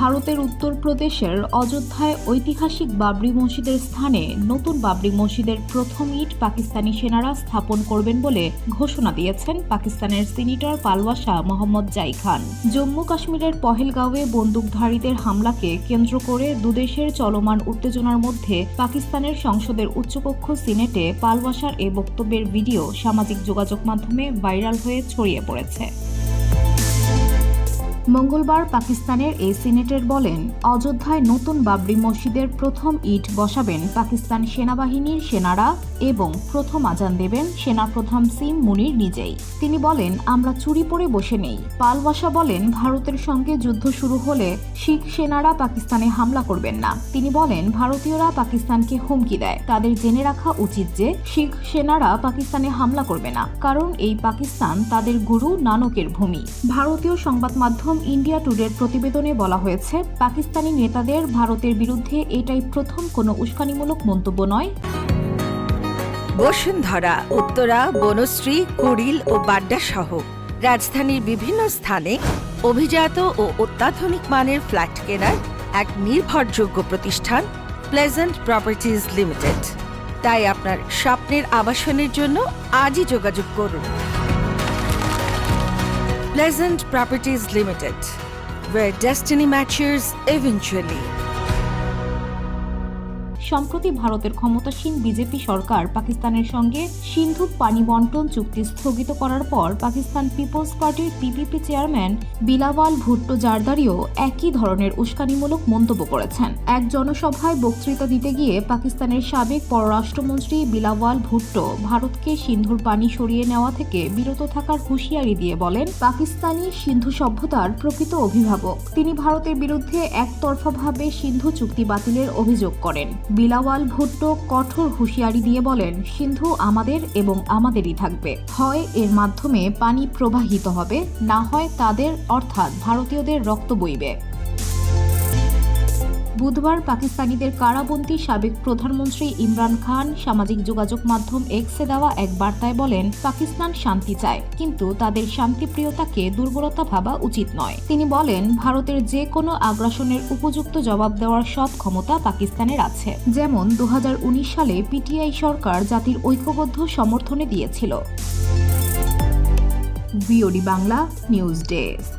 ভারতের উত্তরপ্রদেশের অযোধ্যায় ঐতিহাসিক বাবরি মসজিদের স্থানে নতুন বাবরি মসজিদের প্রথম ইট পাকিস্তানি সেনারা স্থাপন করবেন বলে ঘোষণা দিয়েছেন পাকিস্তানের সিনেটর পালওয়াসা মোহাম্মদ জাই খান। জম্মু কাশ্মীরের পহেলগাঁওয়ে বন্দুকধারীদের হামলাকে কেন্দ্র করে দুদেশের চলমান উত্তেজনার মধ্যে পাকিস্তানের সংসদের উচ্চকক্ষ সিনেটে পালওয়াসার এ বক্তব্যের ভিডিও সামাজিক যোগাযোগ মাধ্যমে ভাইরাল হয়ে ছড়িয়ে পড়েছে। মঙ্গলবার পাকিস্তানের এই সিনেটর বলেন, অযোধ্যায় নতুন বাবরি মসজিদের প্রথম ইট বসাবেন পাকিস্তান সেনাবাহিনীর সেনারা এবং প্রথম আজান দেবেন সেনাপ্রধান সিম মুনির নিজেই। তিনি বলেন, আমরা চুরি পরে বসে নেই। পালওয়াসা বলেন, ভারতের সঙ্গে যুদ্ধ শুরু হলে শিখ সেনারা পাকিস্তানে হামলা করবেন না। তিনি বলেন, ভারতীয়রা পাকিস্তানকে হুমকি দেয়। তাদের জেনে রাখা উচিত যে শিখ সেনারা পাকিস্তানে হামলা করবে না, কারণ এই পাকিস্তান তাদের গুরু নানকের ভূমি। ভারতীয় সংবাদ মাধ্যম ইন্ডিয়া টুডের প্রতিবেদনে বলা হয়েছে, পাকিস্তানি নেতাদের ভারতের বিরুদ্ধে এটাই প্রথম কোনো উস্কানিমূলক মন্তব্য নয়। বসুন্ধরা, উত্তরা, বনশ্রী, কুড়িল ও বাড্ডা সহ রাজধানীর বিভিন্ন স্থানে অভিজাত ও অত্যাধুনিক মানের ফ্ল্যাট কেনার এক নির্ভরযোগ্য প্রতিষ্ঠান প্লেজেন্ট প্রপার্টিজ লিমিটেড। তাই আপনার স্বপ্নের আবাসনের জন্য আজই যোগাযোগ করুন। Pleasant Properties Limited, where destiny matches eventually. সম্প্রতি ভারতের ক্ষমতাসীন বিজেপি সরকার পাকিস্তানের সঙ্গে সিন্ধু পানি বন্টন চুক্তি স্থগিত করার পর পাকিস্তান পিপলস পার্টির পিপিপি চেয়ারম্যান বিলাওয়াল ভুট্টো জারদারিও একই ধরনের উস্কানিমূলক মন্তব্য করেছেন। এক জনসভায় বক্তৃতা দিতে গিয়ে পাকিস্তানের সাবেক পররাষ্ট্রমন্ত্রী বিলাওয়াল ভুট্টো ভারতকে সিন্ধুর পানি সরিয়ে নেওয়া থেকে বিরত থাকার হুঁশিয়ারি দিয়ে বলেন, পাকিস্তানি সিন্ধু সভ্যতার প্রকৃত অভিভাবক। তিনি ভারতের বিরুদ্ধে একতরফাভাবে সিন্ধু চুক্তি বাতিলের অভিযোগ করেন। বিলাওয়াল ভুট্টো কঠোর হুঁশিয়ারি দিয়ে বলেন, সিন্ধু আমাদের এবং আমাদেরই থাকবে। হয় এর মাধ্যমে পানি প্রবাহিত হবে, না হয় তাদের অর্থাৎ ভারতীয়দের রক্ত বইবে। বুধবার পাকিস্তানিদের কারাবন্দী সাবেক প্রধানমন্ত্রী ইমরান খান সামাজিক যোগাযোগ মাধ্যম এক্সে দেওয়া এক বার্তায় বলেন, পাকিস্তান শান্তি চায়, কিন্তু তাদের শান্তিপ্রিয়তাকে দুর্বলতা ভাবা উচিত নয়। তিনি বলেন, ভারতের যে কোনো আগ্রাসনের উপযুক্ত জবাব দেওয়ার সব ক্ষমতা পাকিস্তানের আছে, যেমন 2019 সালে পিটিআই সরকার জাতির ঐক্যবদ্ধ সমর্থনে দিয়েছিল। BOD Bangla news desk.